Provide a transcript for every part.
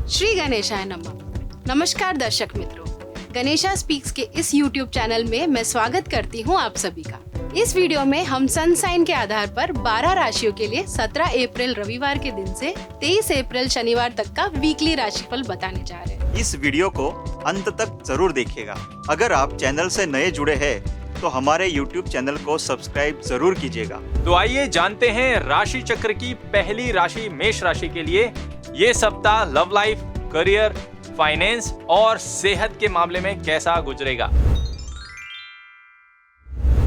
श्री गणेशाय नमः। नमस्कार दर्शक मित्रों, गणेशा स्पीक्स के इस YouTube चैनल में मैं स्वागत करती हूँ आप सभी का। इस वीडियो में हम सन साइन के आधार पर 12 राशियों के लिए 17 अप्रैल रविवार के दिन से 23 अप्रैल शनिवार तक का वीकली राशिफल बताने जा रहे हैं। इस वीडियो को अंत तक जरूर देखिएगा। अगर आप चैनल से नए जुड़े हैं तो हमारे YouTube चैनल को सब्सक्राइब जरूर कीजिएगा। तो आइए जानते हैं राशि चक्र की पहली राशि मेष राशि के लिए ये सप्ताह लव लाइफ, करियर, फाइनेंस और सेहत के मामले में कैसा गुजरेगा।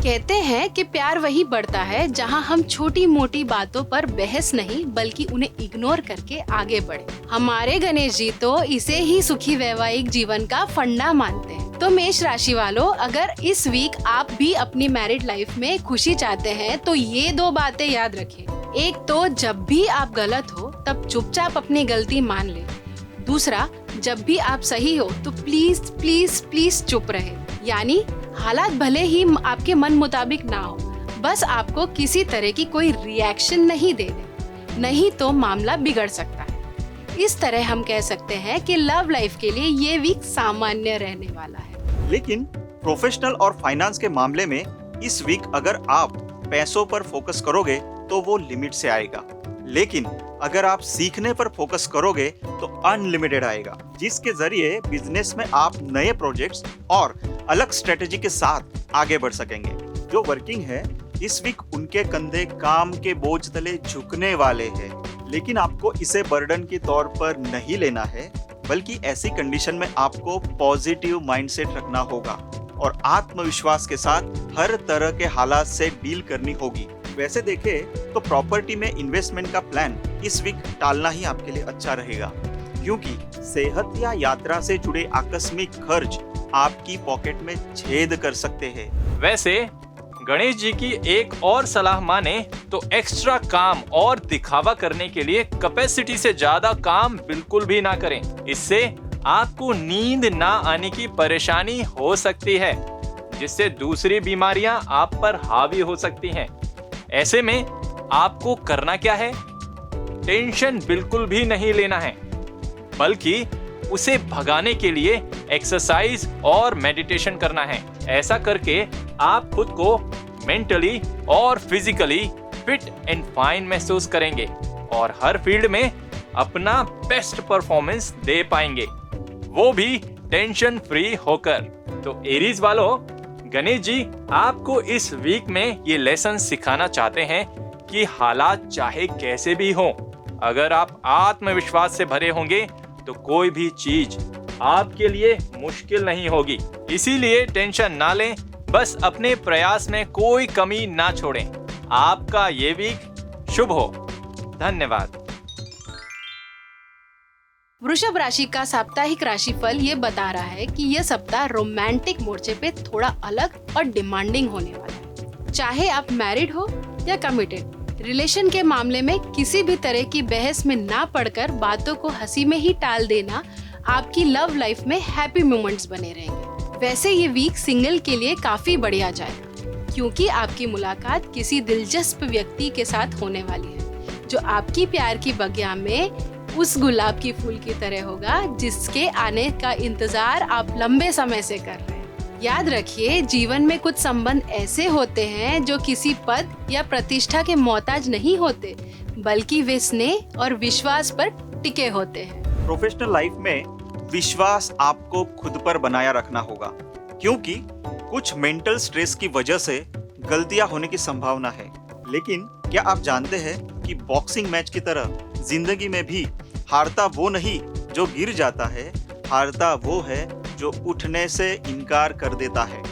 कहते हैं कि प्यार वही बढ़ता है जहां हम छोटी मोटी बातों पर बहस नहीं बल्कि उन्हें इग्नोर करके आगे बढ़े। हमारे गणेश जी तो इसे ही सुखी वैवाहिक जीवन का फंडा मानते हैं। तो मेष राशि वालों, अगर इस वीक आप भी अपनी मैरिड लाइफ में खुशी चाहते हैं तो ये 2 बातें याद रखें। एक तो जब भी आप गलत हो तब चुपचाप अपनी गलती मान ले। दूसरा, जब भी आप सही हो तो प्लीज प्लीज प्लीज चुप रहे। यानी हालात भले ही आपके मन मुताबिक ना हो, बस आपको किसी तरह की कोई रिएक्शन नहीं देने, नहीं तो मामला बिगड़ सकता है। इस तरह हम कह सकते हैं कि लव लाइफ के लिए ये वीक सामान्य रहने वाला है। लेकिन प्रोफेशनल और फाइनेंस के मामले में इस वीक अगर आप पैसों पर फोकस करोगे तो वो लिमिट से आएगा, लेकिन अगर आप सीखने पर फोकस करोगे तो अनलिमिटेड आएगा, जिसके जरिए बिजनेस में आप नए प्रोजेक्ट्स और अलग स्ट्रेटेजी के साथ आगे बढ़ सकेंगे। जो वर्किंग है इस वीक उनके कंधे काम के बोझ तले झुकने वाले हैं, लेकिन आपको इसे बर्डन के तौर पर नहीं लेना है, बल्कि ऐसी कंडीशन में आपको पॉजिटिव माइंडसेट रखना होगा और आत्मविश्वास के साथ हर तरह के हालात से डील करनी होगी। वैसे देखें तो प्रॉपर्टी में इन्वेस्टमेंट का प्लान इस वीक टालना ही आपके लिए अच्छा रहेगा, क्योंकि सेहत या यात्रा से जुड़े आकस्मिक खर्च आपकी पॉकेट में छेद कर सकते हैं। वैसे गणेश जी की एक और सलाह माने तो एक्स्ट्रा काम और दिखावा करने के लिए कैपेसिटी से ज्यादा काम बिल्कुल भी ना करें। इससे आपको नींद ना आने की परेशानी हो सकती है, जिससे दूसरी बीमारियां आप पर हावी हो सकती हैं। ऐसे में आपको करना क्या है? टेंशन बिल्कुल भी नहीं लेना है, बल्कि उसे भगाने के लिए एक्सरसाइज और मेडिटेशन करना है। ऐसा करके आप खुद को मेंटली और फिजिकली फिट एंड फाइन महसूस करेंगे और हर फील्ड में अपना बेस्ट परफॉर्मेंस दे पाएंगे, वो भी टेंशन फ्री होकर। तो एरीज वालों, गणेश जी आपको इस वीक में ये लेसन सिखाना चाहते हैं कि हालात चाहे कैसे भी हों, अगर आप आत्मविश्वास से भरे होंगे तो कोई भी चीज आपके लिए मुश्किल नहीं होगी। इसीलिए टेंशन ना लें, बस अपने प्रयास में कोई कमी ना छोड़ें। आपका ये वीक शुभ हो। धन्यवाद। वृषभ राशि का साप्ताहिक राशिफल ये बता रहा है कि यह सप्ताह रोमांटिक मोर्चे पे थोड़ा अलग और डिमांडिंग होने वाला है। चाहे आप मैरिड हो या कमिटेड, रिलेशन के मामले में किसी भी तरह की बहस में ना पड़कर बातों को हंसी में ही टाल देना आपकी लव लाइफ में हैप्पी मोमेंट्स बने रहेंगे। वैसे ये वीक सिंगल के लिए काफी बढ़िया जाएगा, क्योंकि आपकी मुलाकात किसी दिलचस्प व्यक्ति के साथ होने वाली है, जो आपकी प्यार की बगिया में उस गुलाब की फूल की तरह होगा जिसके आने का इंतजार आप लंबे समय से कर रहे हैं। याद रखिए, जीवन में कुछ संबंध ऐसे होते हैं जो किसी पद या प्रतिष्ठा के मोहताज नहीं होते, बल्कि वे स्नेह और विश्वास पर टिके होते हैं। प्रोफेशनल लाइफ में विश्वास आपको खुद पर बनाया रखना होगा, क्योंकि कुछ मेंटल स्ट्रेस की वजह से गलतियां होने की संभावना है। लेकिन क्या आप जानते हैं कि बॉक्सिंग मैच की तरह जिंदगी में भी हारता वो नहीं जो गिर जाता है, हारता वो है जो उठने से इनकार कर देता है।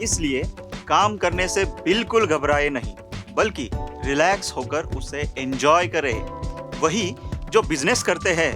इसलिए काम करने से बिल्कुल घबराए नहीं, बल्कि रिलैक्स होकर उसे एंजॉय करें। वही जो बिजनेस करते हैं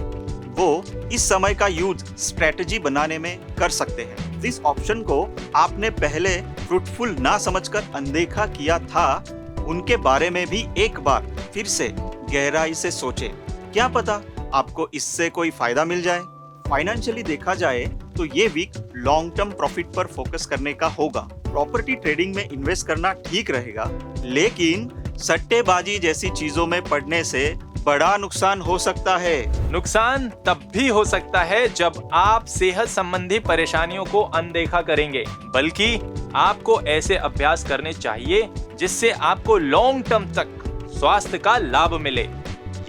वो इस समय का यूज स्ट्रेटजी बनाने में कर सकते हैं। जिस ऑप्शन को आपने पहले फ्रूटफुल ना समझकर अनदेखा किया था, उनके बारे में भी एक बार फिर से गहराई से सोचें। क्या पता आपको इससे कोई फायदा मिल जाए। फाइनेंशियली देखा जाए तो ये वीक लॉन्ग टर्म प्रॉफिट पर फोकस करने का होगा। प्रॉपर्टी ट्रेडिंग में इन्वेस्ट करना ठीक रहेगा, लेकिन सट्टेबाजी जैसी चीजों में पड़ने से बड़ा नुकसान हो सकता है। नुकसान तब भी हो सकता है जब आप सेहत संबंधी परेशानियों को अनदेखा करेंगे, बल्कि आपको ऐसे अभ्यास करने चाहिए जिससे आपको लॉन्ग टर्म तक स्वास्थ्य का लाभ मिले।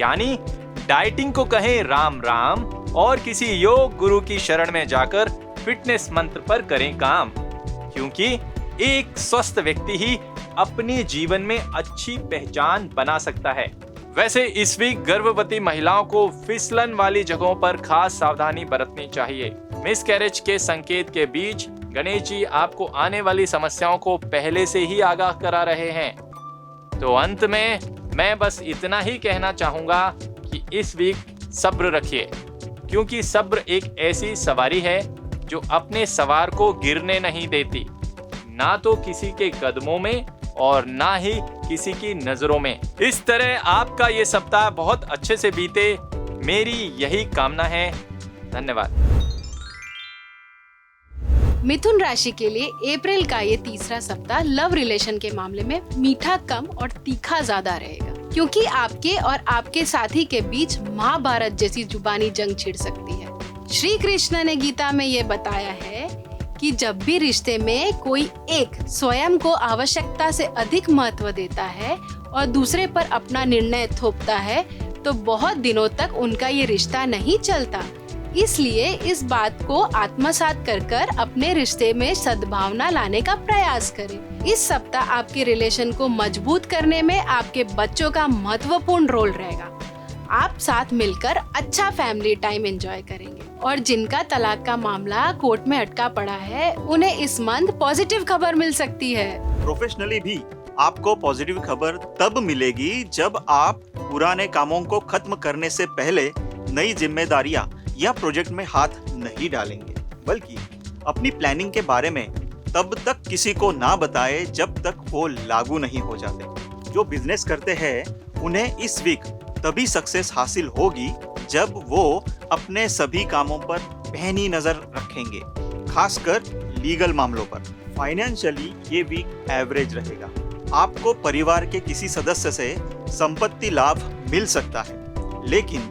यानी डाइटिंग को कहें राम राम और किसी योग गुरु की शरण में जाकर फिटनेस मंत्र पर करें काम, क्योंकि एक स्वस्थ व्यक्ति ही अपने जीवन में अच्छी पहचान बना सकता है। वैसे इस वीक गर्भवती महिलाओं को फिसलन वाली जगहों पर खास सावधानी बरतनी चाहिए। मिसकैरेज के संकेत के बीच गणेश जी आपको आने वाली समस्याओं को पहले से ही आगाह करा रहे हैं। तो अंत में मैं बस इतना ही कहना चाहूंगा कि इस वीक सब्र रखिए, क्योंकि सब्र एक ऐसी सवारी है जो अपने सवार को गिरने नहीं देती, ना तो किसी के कदमों में और ना ही किसी की नजरों में। इस तरह आपका ये सप्ताह बहुत अच्छे से बीते, मेरी यही कामना है। धन्यवाद। मिथुन राशि के लिए अप्रैल का ये तीसरा सप्ताह लव रिलेशन के मामले में मीठा कम और तीखा ज्यादा रहेगा, क्योंकि आपके और आपके साथी के बीच महाभारत जैसी जुबानी जंग छिड़ सकती है। श्री कृष्ण ने गीता में ये बताया है कि जब भी रिश्ते में कोई एक स्वयं को आवश्यकता से अधिक महत्व देता है और दूसरे पर अपना निर्णय थोपता है, तो बहुत दिनों तक उनका ये रिश्ता नहीं चलता। इसलिए इस बात को आत्मसात कर अपने रिश्ते में सद्भावना लाने का प्रयास करें। इस सप्ताह आपके रिलेशन को मजबूत करने में आपके बच्चों का महत्वपूर्ण रोल रहेगा। आप साथ मिलकर अच्छा फैमिली टाइम एंजॉय करेंगे, और जिनका तलाक का मामला कोर्ट में अटका पड़ा है, उन्हें इस मंथ पॉजिटिव खबर मिल सकती है। प्रोफेशनली भी आपको पॉजिटिव खबर तब मिलेगी जब आप पुराने कामों को खत्म करने से पहले नई जिम्मेदारियां या प्रोजेक्ट में हाथ नहीं डालेंगे, बल्कि अपनी प्लानिंग के बारे में तब तक किसी को ना बताए जब तक वो लागू नहीं हो जाते। जो बिजनेस करते हैं उन्हें इस वीक तभी सक्सेस हासिल होगी जब वो अपने सभी कामों पर पैनी नजर रखेंगे, खासकर लीगल मामलों पर। फाइनेंशियली ये वीक एवरेज रहेगा। आपको परिवार के किसी सदस्य से संपत्ति लाभ मिल सकता है, लेकिन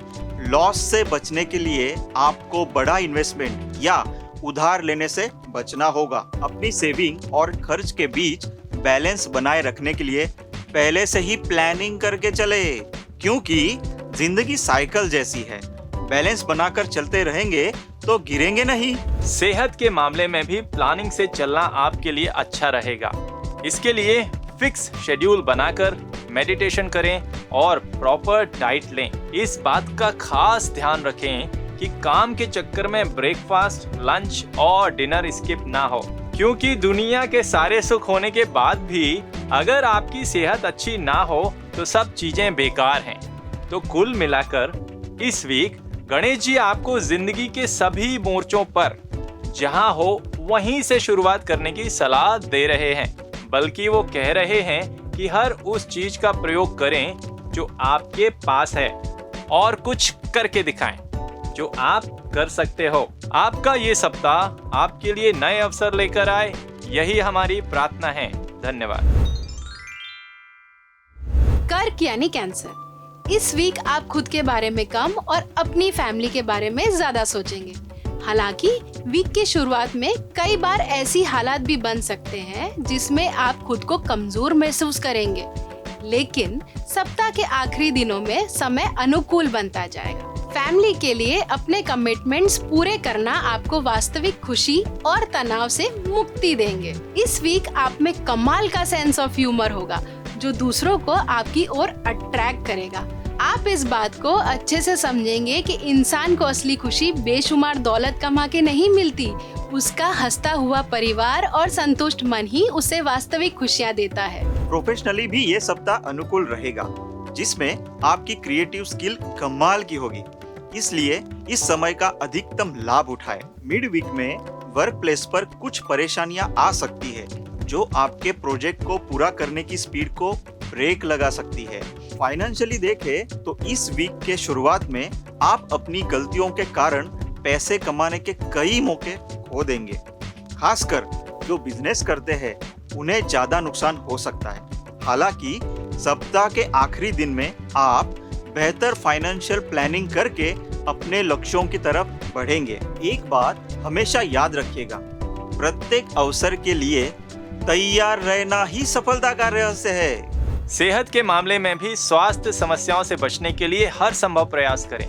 लॉस से बचने के लिए आपको बड़ा इन्वेस्टमेंट या उधार लेने से बचना होगा। अपनी सेविंग और खर्च के बीच बैलेंस बनाए रखने के लिए पहले से ही प्लानिंग करके चले, क्योंकि जिंदगी साइकिल जैसी है। बैलेंस बनाकर चलते रहेंगे तो गिरेंगे नहीं। सेहत के मामले में भी प्लानिंग से चलना आपके लिए अच्छा रहेगा। इसके लिए फिक्स शेड्यूल बनाकर मेडिटेशन करें और प्रॉपर डाइट लें। इस बात का खास ध्यान रखें कि काम के चक्कर में ब्रेकफास्ट, लंच और डिनर स्किप ना हो, क्योंकि दुनिया के सारे सुख होने के बाद भी अगर आपकी सेहत अच्छी ना हो तो सब चीजें बेकार हैं। तो कुल मिलाकर इस वीक गणेश जी आपको जिंदगी के सभी मोर्चों पर जहां हो वहीं से शुरुआत करने की सलाह दे रहे हैं, बल्कि वो कह रहे हैं कि हर उस चीज का प्रयोग करें जो आपके पास है और कुछ करके दिखाएं जो आप कर सकते हो। आपका ये सप्ताह आपके लिए नए अवसर लेकर आए, यही हमारी प्रार्थना है। धन्यवाद। कर्क यानी कैंसर। इस वीक आप खुद के बारे में कम और अपनी फैमिली के बारे में ज्यादा सोचेंगे। हालांकि वीक की शुरुआत में कई बार ऐसी हालात भी बन सकते हैं जिसमें आप खुद को कमजोर महसूस करेंगे, लेकिन सप्ताह के आखिरी दिनों में समय अनुकूल बनता जाएगा। फैमिली के लिए अपने कमिटमेंट्स पूरे करना आपको वास्तविक खुशी और तनाव से मुक्ति देंगे। इस वीक आप में कमाल का सेंस ऑफ ह्यूमर होगा जो दूसरों को आपकी ओर अट्रैक्ट करेगा। आप इस बात को अच्छे से समझेंगे कि इंसान को असली खुशी बेशुमार दौलत कमा के नहीं मिलती, उसका हंसता हुआ परिवार और संतुष्ट मन ही उसे वास्तविक खुशियाँ देता है। प्रोफेशनली भी ये सप्ताह अनुकूल रहेगा, जिसमें आपकी क्रिएटिव स्किल कमाल की होगी, इसलिए इस समय का अधिकतम लाभ उठाएं। मिड वीक में वर्क प्लेस पर कुछ परेशानियां आ सकती है जो आपके प्रोजेक्ट को पूरा करने की स्पीड को ब्रेक लगा सकती है। फाइनेंशियली देखें तो इस वीक के शुरुआत में आप अपनी गलतियों के कारण पैसे कमाने के कई मौके खो देंगे। खासकर जो बिजनेस करते हैं उन्हें ज्यादा नुकसान हो सकता है। हालांकि सप्ताह के आखिरी दिन में आप बेहतर फाइनेंशियल प्लानिंग करके अपने लक्ष्यों की तरफ बढ़ेंगे। एक बात हमेशा याद रखिएगा, प्रत्येक अवसर के लिए तैयार रहना ही सफलता का रहस्य है। सेहत के मामले में भी स्वास्थ्य समस्याओं से बचने के लिए हर संभव प्रयास करें,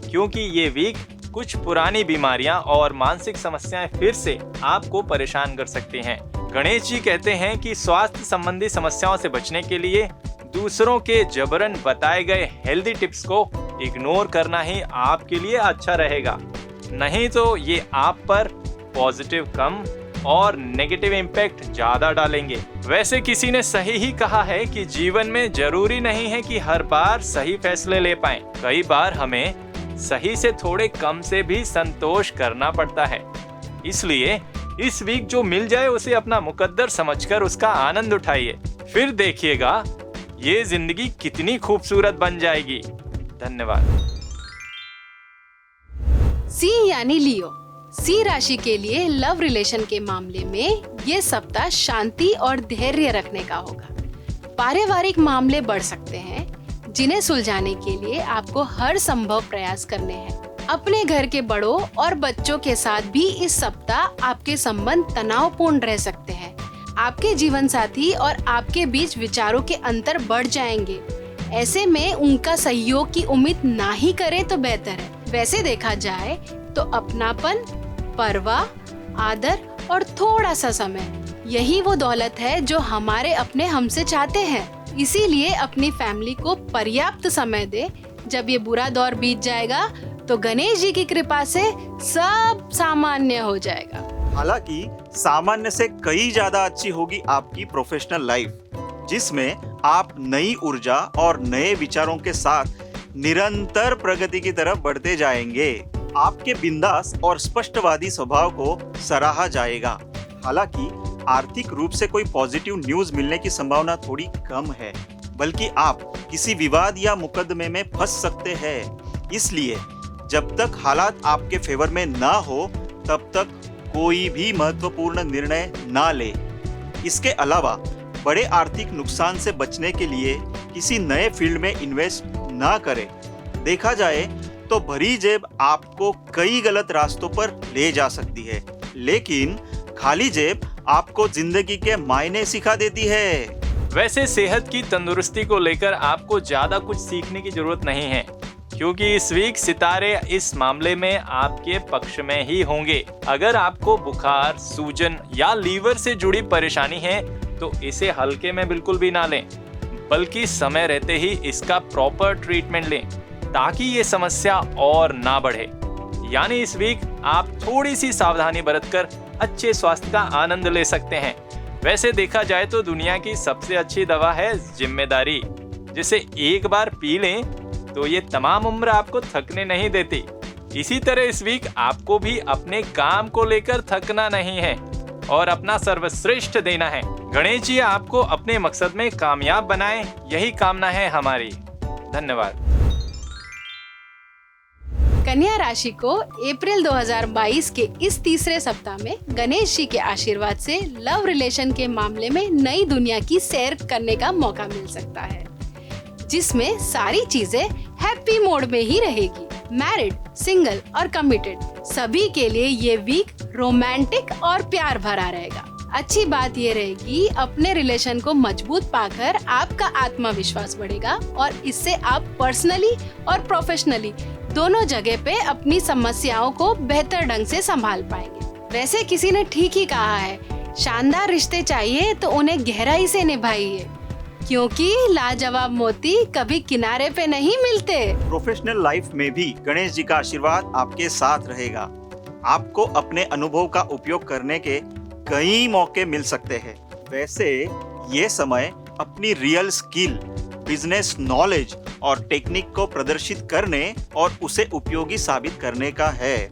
क्योंकि ये वीक कुछ पुरानी बीमारियां और मानसिक समस्याएं फिर से आपको परेशान कर सकती हैं। गणेश जी कहते हैं कि स्वास्थ्य संबंधी समस्याओं से बचने के लिए दूसरों के जबरन बताए गए हेल्दी टिप्स को इग्नोर करना ही आपके लिए अच्छा रहेगा, नहीं तो ये आप पर पॉजिटिव कम और नेगेटिव इम्पैक्ट ज्यादा डालेंगे। वैसे किसी ने सही ही कहा है कि जीवन में जरूरी नहीं है कि हर बार सही फैसले ले पाएं। कई बार हमें सही से थोड़े कम से भी संतोष करना पड़ता है। इसलिए इस वीक जो मिल जाए उसे अपना मुकद्दर समझकर उसका आनंद उठाइए, फिर देखिएगा ये जिंदगी कितनी खूबसूरत बन जाएगी। धन्यवाद। सी यानी लियो, सी राशि के लिए लव रिलेशन के मामले में ये सप्ताह शांति और धैर्य रखने का होगा। पारिवारिक मामले बढ़ सकते हैं, जिन्हें सुलझाने के लिए आपको हर संभव प्रयास करने हैं। अपने घर के बड़ों और बच्चों के साथ भी इस सप्ताह आपके संबंध तनावपूर्ण रह सकते हैं। आपके जीवन साथी और आपके बीच विचारों के अंतर बढ़ जाएंगे। ऐसे में उनका सहयोग की उम्मीद ना ही करें तो बेहतर है। वैसे देखा जाए तो अपनापन, परवाह, आदर और थोड़ा सा समय, यही वो दौलत है जो हमारे अपने हमसे चाहते हैं। इसीलिए अपनी फैमिली को पर्याप्त समय दे। जब ये बुरा दौर बीत जाएगा तो गणेश जी की कृपा से सब सामान्य हो जाएगा। हालांकि सामान्य से कई ज्यादा अच्छी होगी आपकी प्रोफेशनल लाइफ, जिसमें आप नई ऊर्जा और नए विचारों के साथ निरंतर प्रगति की तरफ बढ़ते जाएंगे। आपके बिंदास और स्पष्टवादी स्वभाव को सराहा जाएगा। हालांकि आर्थिक रूप से कोई पॉजिटिव न्यूज मिलने की संभावना थोड़ी कम है, बल्कि आप किसी विवाद या मुकदमे में फंस सकते हैं। इसलिए जब तक हालात आपके फेवर में ना हो तब तक कोई भी महत्वपूर्ण निर्णय ना ले। इसके अलावा बड़े आर्थिक नुकसान से बचने के लिए किसी नए फील्ड में इन्वेस्ट ना करें। देखा जाए तो भरी जेब आपको कई गलत रास्तों पर ले जा सकती है, लेकिन खाली जेब आपको जिंदगी के मायने सिखा देती है। वैसे सेहत की तंदुरुस्ती को लेकर आपको ज्यादा कुछ सीखने की जरूरत नहीं है, क्योंकि इस वीक सितारे इस मामले में आपके पक्ष में ही होंगे। अगर आपको बुखार, सूजन या लीवर से जुड़ी परेशानी है तो इसे हल्के में बिल्कुल भी ना लें, बल्कि समय रहते ही इसका प्रॉपर ट्रीटमेंट लें ताकि ये समस्या और ना बढ़े। यानी इस वीक आप थोड़ी सी सावधानी बरतकर अच्छे स्वास्थ्य का आनंद ले सकते हैं। वैसे देखा जाए तो दुनिया की सबसे अच्छी दवा है जिम्मेदारी, जिसे एक बार पी लें तो ये तमाम उम्र आपको थकने नहीं देती। इसी तरह इस वीक आपको भी अपने काम को लेकर थकना नहीं है और अपना सर्वश्रेष्ठ देना है। गणेश जी आपको अपने मकसद में कामयाब बनाएं, यही कामना है हमारी। धन्यवाद। कन्या राशि को अप्रैल 2022 के इस तीसरे सप्ताह में गणेश जी के आशीर्वाद से लव रिलेशन के मामले में नई दुनिया की सैर करने का मौका मिल सकता है, जिसमें सारी चीजें हैप्पी मोड में ही रहेगी। मैरिड, सिंगल और कमिटेड सभी के लिए ये वीक रोमांटिक और प्यार भरा रहेगा। अच्छी बात ये रहेगी अपने रिलेशन को मजबूत पाकर आपका आत्मविश्वास बढ़ेगा और इससे आप पर्सनली और प्रोफेशनली दोनों जगह पे अपनी समस्याओं को बेहतर ढंग से संभाल पाएंगे। वैसे किसी ने ठीक ही कहा है, शानदार रिश्ते चाहिए तो उन्हें गहराई से निभाइए, क्योंकि लाजवाब मोती कभी किनारे पे नहीं मिलते। प्रोफेशनल लाइफ में भी गणेश जी का आशीर्वाद आपके साथ रहेगा। आपको अपने अनुभव का उपयोग करने के कई मौके मिल सकते हैं। वैसे ये समय अपनी रियल स्किल, बिजनेस नॉलेज और टेक्निक को प्रदर्शित करने और उसे उपयोगी साबित करने का है।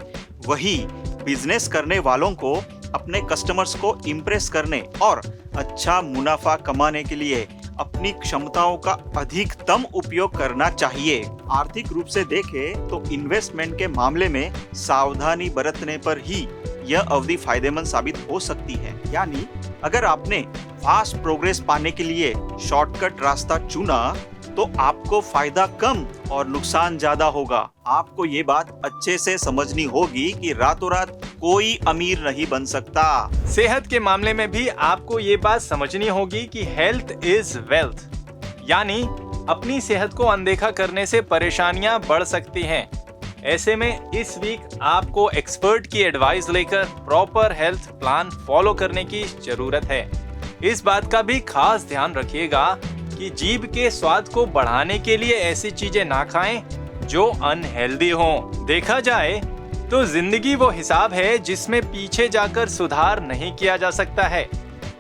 वही बिजनेस करने वालों को अपने कस्टमर्स को इम्प्रेस करने और अच्छा मुनाफा कमाने के लिए अपनी क्षमताओं का अधिकतम उपयोग करना चाहिए। आर्थिक रूप से देखें तो इन्वेस्टमेंट के मामले में सावधानी बरतने पर ही यह अवधि फायदेमंद साबित हो सकती है। यानी अगर आपने फास्ट प्रोग्रेस पाने के लिए शॉर्टकट रास्ता चुना तो आपको फायदा कम और नुकसान ज्यादा होगा। आपको ये बात अच्छे से समझनी होगी कि रातों रात कोई अमीर नहीं बन सकता। सेहत के मामले में भी आपको ये बात समझनी होगी कि हेल्थ इज वेल्थ, यानी अपनी सेहत को अनदेखा करने से परेशानियां बढ़ सकती हैं। ऐसे में इस वीक आपको एक्सपर्ट की एडवाइस लेकर प्रॉपर हेल्थ प्लान फॉलो करने की जरूरत है। इस बात का भी खास ध्यान रखिएगा कि जीभ के स्वाद को बढ़ाने के लिए ऐसी चीजें ना खाएं जो अनहेल्दी हों। देखा जाए तो जिंदगी वो हिसाब है जिसमें पीछे जाकर सुधार नहीं किया जा सकता है।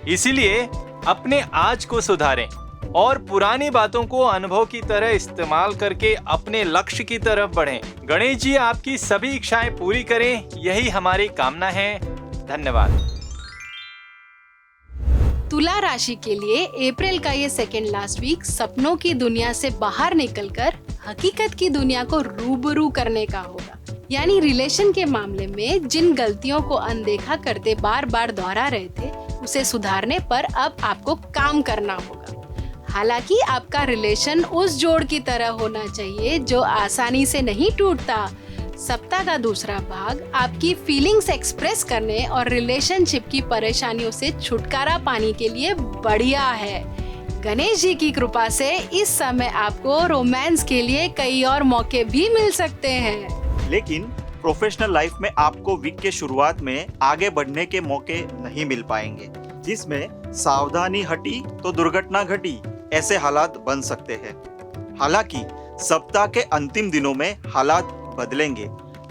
इसीलिए अपने आज को सुधारें और पुरानी बातों को अनुभव की तरह इस्तेमाल करके अपने लक्ष्य की तरफ बढ़ें। गणेश जी आपकी सभी इच्छाएं पूरी करें, यही हमारी कामना है। धन्यवाद। तुला राशि के लिए अप्रैल का ये सेकेंड लास्ट वीक सपनों की दुनिया से बाहर निकलकर हकीकत की दुनिया को रूबरू करने का होगा। यानी रिलेशन के मामले में जिन गलतियों को अनदेखा करते बार बार दोहरा रहे थे, उसे सुधारने पर अब आपको काम करना होगा। हालांकि आपका रिलेशन उस जोड़ की तरह होना चाहिए जो आसानी से नहीं टूटता। सप्ताह का दूसरा भाग आपकी फीलिंग्स एक्सप्रेस करने और रिलेशनशिप की परेशानियों से छुटकारा पाने के लिए बढ़िया है। गणेश जी की कृपा से इस समय आपको रोमांस के लिए कई और मौके भी मिल सकते हैं। लेकिन प्रोफेशनल लाइफ में आपको वीक के शुरुआत में आगे बढ़ने के मौके नहीं मिल पाएंगे, जिसमें सावधानी हटी तो दुर्घटना घटी, ऐसे हालात बन सकते हैं। हालांकि सप्ताह के अंतिम दिनों में हालात बदलेंगे।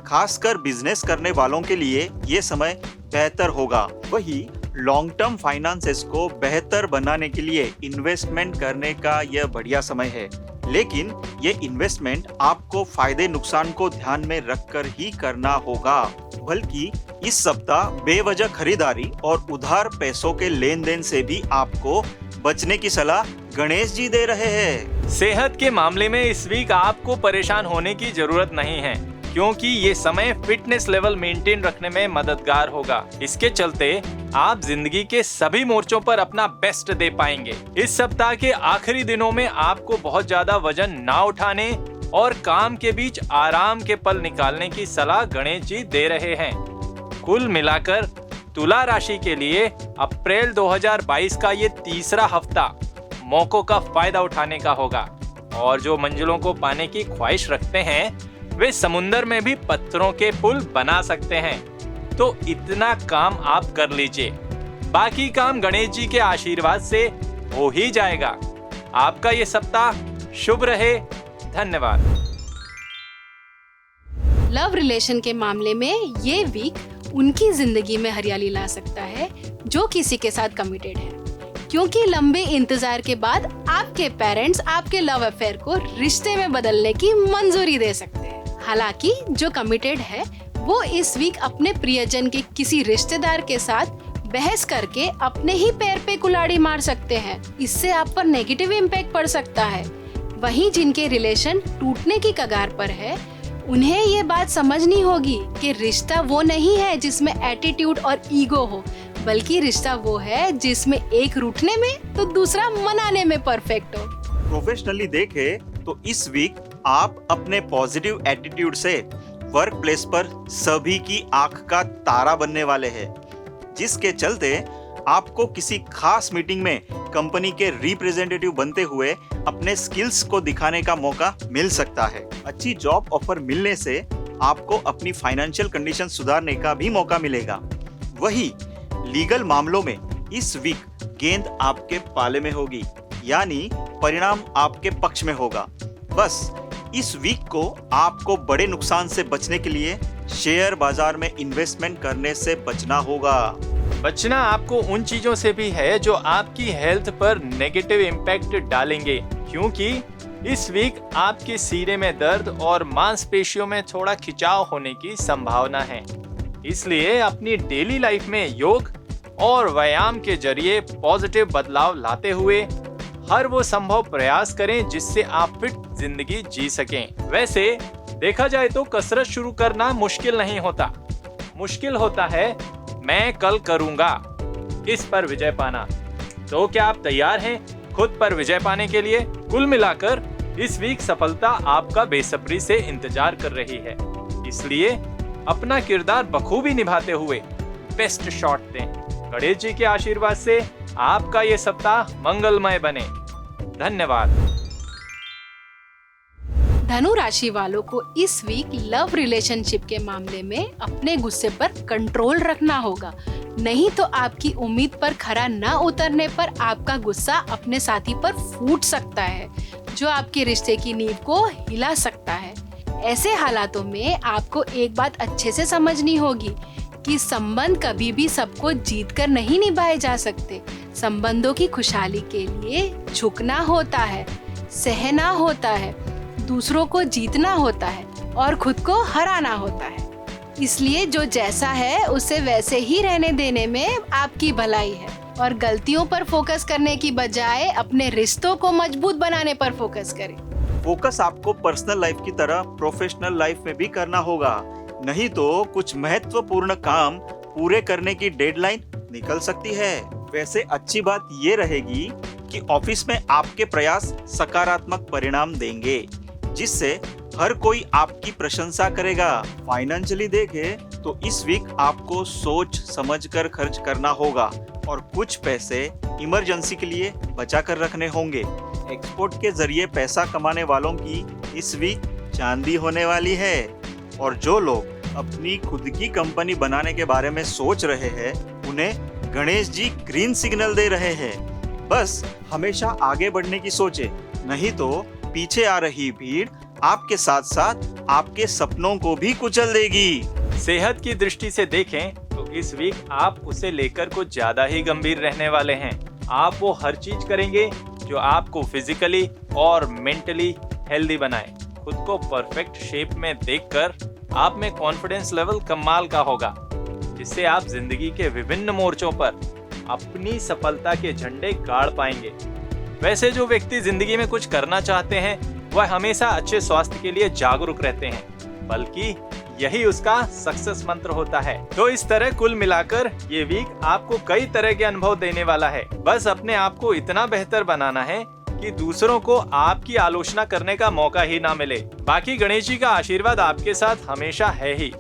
खासकर बिजनेस करने वालों के लिए ये समय बेहतर होगा। वही लॉन्ग टर्म फाइनेंसेस को बेहतर बनाने के लिए इन्वेस्टमेंट करने का यह बढ़िया समय है। लेकिन ये इन्वेस्टमेंट आपको फायदे नुकसान को ध्यान में रखकर ही करना होगा। बल्कि इस सप्ताह बेवजह खरीदारी और उधार पैसों के लेन देन से भी आपको बचने की सलाह गणेश जी दे रहे हैं। सेहत के मामले में इस वीक आपको परेशान होने की जरूरत नहीं है, क्योंकि ये समय फिटनेस लेवल मेंटेन रखने में मददगार होगा। इसके चलते आप जिंदगी के सभी मोर्चों पर अपना बेस्ट दे पाएंगे। इस सप्ताह के आखिरी दिनों में आपको बहुत ज्यादा वजन ना उठाने और काम के बीच आराम के पल निकालने की सलाह गणेश जी दे रहे हैं। कुल मिलाकर तुला राशि के लिए अप्रैल 2022 का ये तीसरा हफ्ता मौकों का फायदा उठाने का होगा। और जो मंजिलों को पाने की ख्वाहिश रखते हैं वे समुंदर में भी पत्थरों के पुल बना सकते हैं। तो इतना काम आप कर लीजिए, बाकी काम गणेश जी के आशीर्वाद से हो ही जाएगा। आपका ये सप्ताह शुभ रहे। धन्यवाद। लव रिलेशन के मामले में ये वीक उनकी जिंदगी में हरियाली ला सकता है जो किसी के साथ कमिटेड है, क्योंकि लंबे इंतजार के बाद आपके पेरेंट्स आपके लव अफेयर को रिश्ते में बदलने की मंजूरी दे सकते हैं। हालांकि जो कमिटेड है वो इस वीक अपने प्रियजन के किसी रिश्तेदार के साथ बहस करके अपने ही पैर पे कुल्हाड़ी मार सकते हैं। इससे आप पर नेगेटिव इम्पैक्ट पड़ सकता है। वहीं जिनके रिलेशन टूटने की कगार पर है, उन्हें ये बात समझनी होगी कि रिश्ता वो नहीं है जिसमें एटीट्यूड और ईगो हो, बल्कि रिश्ता वो है जिसमें एक रूठने में तो दूसरा मनाने में परफेक्ट हो। प्रोफेशनली देखे तो इस वीक आप अपने पॉजिटिव एटीट्यूड से वर्क प्लेस पर सभी की आंख का तारा बनने वाले हैं, जिसके चलते आपको किसी खास मीटिंग में कंपनी के रिप्रेजेंटेटिव बनते हुए अपने स्किल्स को दिखाने का मौका मिल सकता है। अच्छी जॉब ऑफर मिलने से आपको अपनी फाइनेंशियल कंडीशन सुधारने का भी मौका मिलेगा। वही लीगल मामलों में इस वीक गेंद आपके पाले में होगी, यानी परिणाम आपके पक्ष में होगा। बस इस वीक को आपको बड़े नुकसान से बचने के लिए शेयर बाजार में इन्वेस्टमेंट करने से बचना होगा। बचना आपको उन चीजों से भी है जो आपकी हेल्थ पर नेगेटिव इम्पैक्ट डालेंगे, क्योंकि इस वीक आपके सीने में दर्द और मांसपेशियों में थोड़ा खिंचाव होने की संभावना है। इसलिए अपनी डेली लाइफ में योग और व्यायाम के जरिए पॉजिटिव बदलाव लाते हुए हर वो संभव प्रयास करें जिससे आप फिट जिंदगी जी सकें। वैसे देखा जाए तो कसरत शुरू करना मुश्किल नहीं होता, मुश्किल होता है मैं कल करूंगा इस पर विजय पाना। तो क्या आप तैयार हैं खुद पर विजय पाने के लिए? कुल मिलाकर इस वीक सफलता आपका बेसब्री से इंतजार कर रही है, इसलिए अपना किरदार बखूबी निभाते हुए बेस्ट शॉट दें। गणेश जी के आशीर्वाद से आपका ये सप्ताह मंगलमय बने। धन्यवाद। धनु राशि वालों को इस वीक लव रिलेशनशिप के मामले में अपने गुस्से पर कंट्रोल रखना होगा, नहीं तो आपकी उम्मीद पर खरा न उतरने पर आपका गुस्सा अपने साथी पर फूट सकता है, जो आपके रिश्ते की नींव को हिला सकता है। ऐसे हालातों में आपको एक बात अच्छे से समझनी होगी कि संबंध कभी भी सबको जीतकर नहीं निभाए जा सकते। संबंधों की खुशहाली के लिए झुकना होता है, सहना होता है, दूसरों को जीतना होता है और खुद को हराना होता है। इसलिए जो जैसा है उसे वैसे ही रहने देने में आपकी भलाई है और गलतियों पर फोकस करने की बजाय अपने रिश्तों को मजबूत बनाने पर फोकस करें। फोकस आपको पर्सनल लाइफ की तरह प्रोफेशनल लाइफ में भी करना होगा, नहीं तो कुछ महत्वपूर्ण काम पूरे करने की डेडलाइन निकल सकती है। वैसे अच्छी बात ये रहेगी कि ऑफिस में आपके प्रयास सकारात्मक परिणाम देंगे, जिससे हर कोई आपकी प्रशंसा करेगा। फाइनेंशियली देखें तो इस वीक आपको सोच समझकर खर्च करना होगा और कुछ पैसे इमरजेंसी के लिए बचा कर रखने होंगे। एक्सपोर्ट के जरिए पैसा कमाने वालों की इस वीक चांदी होने वाली है और जो लोग अपनी खुद की कंपनी बनाने के बारे में सोच रहे हैं, उन्हें गणेश जी ग्रीन सिग्नल दे रहे हैं। बस हमेशा आगे बढ़ने की सोचें, नहीं तो पीछे आ रही भीड़ आपके साथ साथ आपके सपनों को भी कुचल देगी। सेहत की दृष्टि से देखें तो इस वीक आप उसे लेकर कुछ ज्यादा ही गंभीर रहने वाले हैं। आप वो हर चीज करेंगे जो आपको फिजिकली और मेंटली हेल्दी बनाए। खुद को परफेक्ट शेप में देखकर आप में कॉन्फिडेंस लेवल कमाल का होगा, जिससे आप जिंदगी के विभिन्न मोर्चों पर अपनी सफलता के झंडे गाड़ पाएंगे। वैसे जो व्यक्ति जिंदगी में कुछ करना चाहते हैं वह हमेशा अच्छे स्वास्थ्य के लिए जागरूक रहते हैं, बल्कि यही उसका सक्सेस मंत्र होता है। तो इस तरह कुल मिलाकर ये वीक आपको कई तरह के अनुभव देने वाला है। बस अपने आप को इतना बेहतर बनाना है कि दूसरों को आपकी आलोचना करने का मौका ही ना मिले। बाकी गणेश जी का आशीर्वाद आपके साथ हमेशा है ही।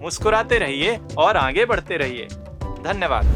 मुस्कुराते रहिए और आगे बढ़ते रहिए। धन्यवाद।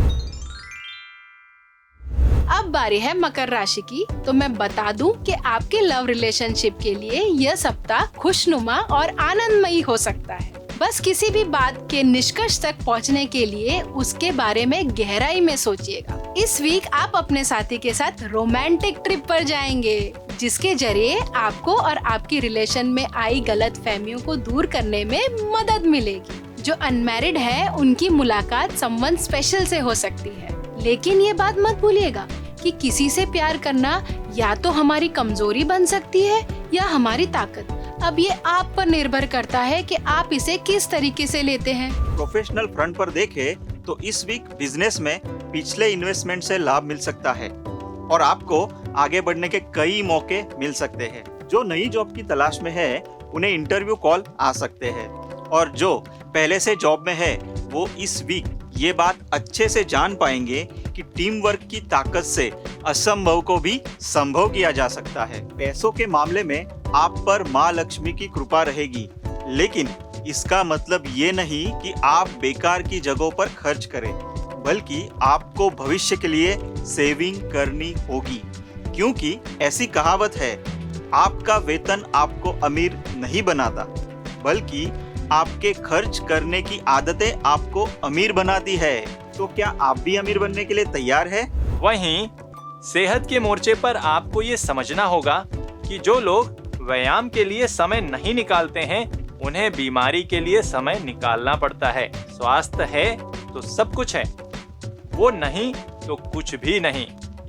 अब बारी है मकर राशि की, तो मैं बता दूं कि आपके लव रिलेशनशिप के लिए यह सप्ताह खुशनुमा और आनंदमयी हो सकता है। बस किसी भी बात के निष्कर्ष तक पहुंचने के लिए उसके बारे में गहराई में सोचिएगा। इस वीक आप अपने साथी के साथ रोमांटिक ट्रिप पर जाएंगे, जिसके जरिए आपको और आपकी रिलेशन में आई गलतफहमियों को दूर करने में मदद मिलेगी। जो अनमैरिड है उनकी मुलाकात समवन स्पेशल से हो सकती है, लेकिन ये बात मत भूलिएगा कि किसी से प्यार करना या तो हमारी कमजोरी बन सकती है या हमारी ताकत। अब ये आप पर निर्भर करता है कि आप इसे किस तरीके से लेते हैं। प्रोफेशनल फ्रंट पर देखें तो इस वीक बिजनेस में पिछले इन्वेस्टमेंट से लाभ मिल सकता है और आपको आगे बढ़ने के कई मौके मिल सकते हैं। जो नई जॉब की तलाश में है उन्हें इंटरव्यू कॉल आ सकते हैं और जो पहले से जॉब में है वो इस वीक ये बात अच्छे से जान पाएंगे कि टीम वर्क की ताकत से असंभव को भी संभव किया जा सकता है। पैसों के मामले में आप पर माँ लक्ष्मी की कृपा रहेगी, लेकिन इसका मतलब ये नहीं कि आप बेकार की जगहों पर खर्च करें, बल्कि आपको भविष्य के लिए सेविंग करनी होगी, क्योंकि ऐसी कहावत है, आपका वेतन आपको अमीर नहीं बनाता, बल्कि आपके खर्च करने की आदतें आपको अमीर बनाती है। तो क्या आप भी अमीर बनने के लिए तैयार है? वहीं सेहत के मोर्चे पर आपको ये समझना होगा कि जो लोग व्यायाम के लिए समय नहीं निकालते हैं, उन्हें बीमारी के लिए समय निकालना पड़ता है। स्वास्थ्य है तो सब कुछ है, वो नहीं तो कुछ भी नहीं।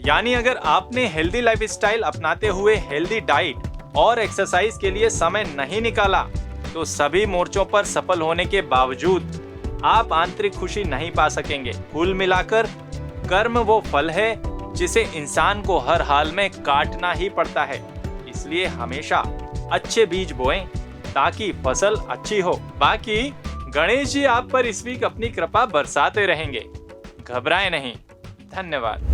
यानी अगर आपने हेल्दी लाइफस्टाइल अपनाते हुए हेल्दी डाइट और एक्सरसाइज के लिए समय नहीं निकाला, तो सभी मोर्चों पर सफल होने के बावजूद आप आंतरिक खुशी नहीं पा सकेंगे। कुल मिलाकर कर्म वो फल है जिसे इंसान को हर हाल में काटना ही पड़ता है। इसलिए हमेशा अच्छे बीज बोएं ताकि फसल अच्छी हो। बाकी गणेश जी आप पर इस वीक अपनी कृपा बरसाते रहेंगे, घबराएं नहीं। धन्यवाद।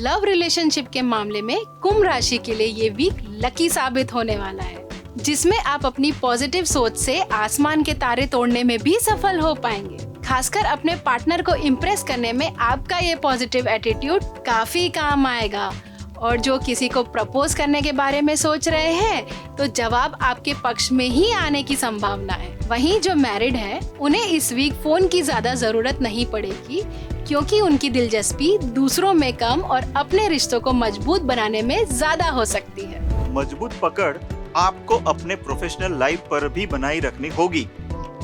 लव रिलेशनशिप के मामले में कुंभ राशि के लिए ये वीक लकी साबित होने वाला है, जिसमें आप अपनी पॉजिटिव सोच से आसमान के तारे तोड़ने में भी सफल हो पाएंगे। खासकर अपने पार्टनर को इम्प्रेस करने में आपका ये पॉजिटिव एटीट्यूड काफी काम आएगा। और जो किसी को प्रपोज करने के बारे में सोच रहे हैं तो जवाब आपके पक्ष में ही आने की संभावना है। वहीं जो मैरिड है उन्हें इस वीक फोन की ज्यादा जरूरत नहीं पड़ेगी, क्योंकि उनकी दिलचस्पी दूसरों में कम और अपने रिश्तों को मजबूत बनाने में ज्यादा हो सकती है। मजबूत पकड़ आपको अपने प्रोफेशनल लाइफ पर भी बनाए रखनी होगी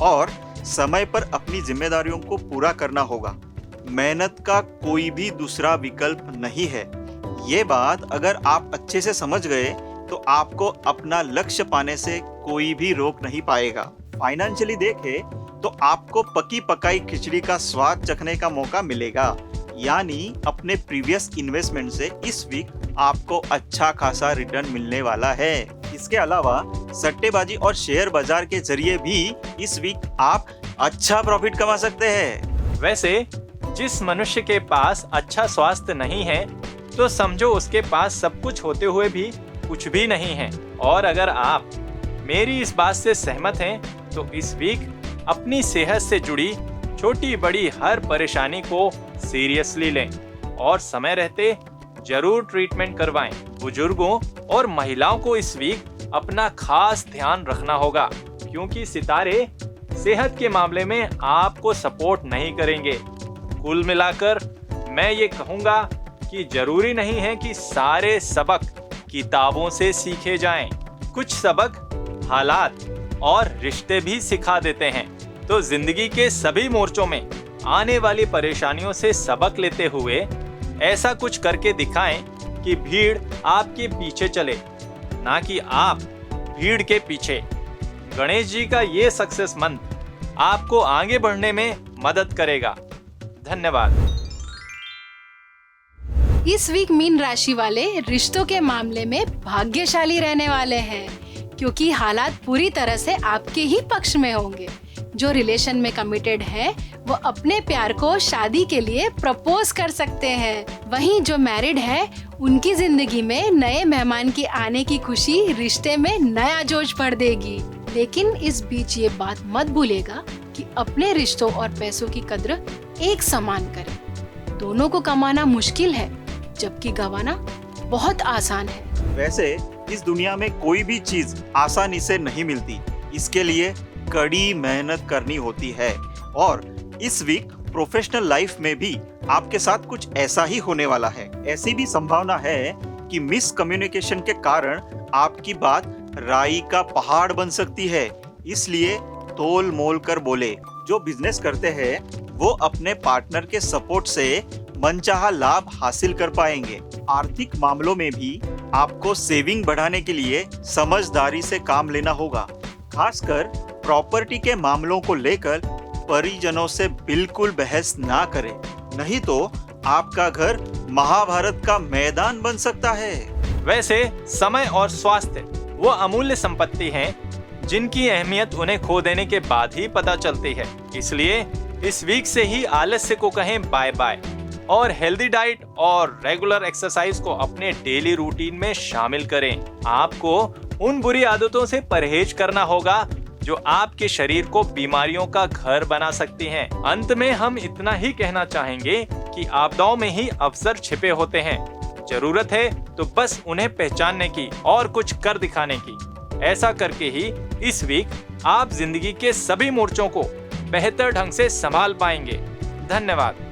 और समय पर अपनी जिम्मेदारियों को पूरा करना होगा। मेहनत का कोई भी दूसरा विकल्प नहीं है। ये बात अगर आप अच्छे से समझ गए तो आपको अपना लक्ष्य पाने से कोई भी रोक नहीं पाएगा। फाइनेंशियली देखें तो आपको पकी पकाई खिचड़ी का स्वाद चखने का मौका मिलेगा, यानी अपने प्रीवियस इन्वेस्टमेंट से इस वीक आपको अच्छा खासा रिटर्न मिलने वाला है। इसके अलावा सट्टेबाजी और शेयर बाजार के जरिए भी इस वीक आप अच्छा प्रॉफिट कमा सकते हैं। वैसे जिस मनुष्य के पास अच्छा स्वास्थ्य नहीं है तो समझो उसके पास सब कुछ होते हुए भी कुछ भी नहीं है। और अगर आप मेरी इस बात से सहमत हैं तो इस वीक अपनी सेहत से जुड़ी छोटी बड़ी हर परेशानी को सीरियसली लें और समय रहते जरूर ट्रीटमेंट करवाएं। बुजुर्गों और महिलाओं को इस वीक अपना खास ध्यान रखना होगा, क्योंकि सितारे सेहत के मामले में आपको सपोर्ट नहीं करेंगे। कुल मिलाकर मैं ये कहूँगा कि जरूरी नहीं है कि सारे सबक किताबों से सीखे जाएं। कुछ सबक हालात और रिश्ते भी सिखा देते हैं। तो जिंदगी के सभी मोर्चों में आने वाली परेशानियों से सबक लेते हुए ऐसा कुछ करके दिखाएं कि भीड़ आपके पीछे चले, ना कि आप भीड़ के पीछे। गणेश जी का ये सक्सेस मंत्र आपको आगे बढ़ने में मदद करेगा। धन्यवाद। इस वीक मीन राशि वाले रिश्तों के मामले में भाग्यशाली रहने वाले हैं, क्योंकि हालात पूरी तरह से आपके ही पक्ष में होंगे। जो रिलेशन में कमिटेड है वो अपने प्यार को शादी के लिए प्रपोज कर सकते हैं। वहीं जो मैरिड है उनकी जिंदगी में नए मेहमान के आने की खुशी रिश्ते में नया जोश भर देगी। लेकिन इस बीच ये बात मत भूलेगा कि अपने रिश्तों और पैसों की कद्र एक समान करें। दोनों को कमाना मुश्किल है, जबकि गंवाना बहुत आसान है। वैसे इस दुनिया में कोई भी चीज आसानी से नहीं मिलती, इसके लिए कड़ी मेहनत करनी होती है। और इस वीक प्रोफेशनल लाइफ में भी आपके साथ कुछ ऐसा ही होने वाला है। ऐसी भी संभावना है कि मिस कम्युनिकेशन के कारण आपकी बात राई का पहाड़ बन सकती है, इसलिए तोल मोल कर बोले। जो बिजनेस करते हैं वो अपने पार्टनर के सपोर्ट से मनचाहा लाभ हासिल कर पाएंगे। आर्थिक मामलों में भी आपको सेविंग बढ़ाने के लिए समझदारी से काम लेना होगा। खासकर प्रॉपर्टी के मामलों को लेकर परिजनों से बिल्कुल बहस ना करें, नहीं तो आपका घर महाभारत का मैदान बन सकता है। वैसे समय और स्वास्थ्य वो अमूल्य संपत्ति हैं जिनकी अहमियत उन्हें खो देने के बाद ही पता चलती है। इसलिए इस वीक से ही आलस्य को कहें बाय बाय और हेल्दी डाइट और रेगुलर एक्सरसाइज को अपने डेली रूटीन में शामिल करें। आपको उन बुरी आदतों से परहेज करना होगा जो आपके शरीर को बीमारियों का घर बना सकती हैं। अंत में हम इतना ही कहना चाहेंगे कि आपदाओं में ही अवसर छिपे होते हैं। जरूरत है तो बस उन्हें पहचानने की और कुछ कर दिखाने की। ऐसा करके ही इस वीक आप जिंदगी के सभी मोर्चों को बेहतर ढंग से संभाल पाएंगे। धन्यवाद।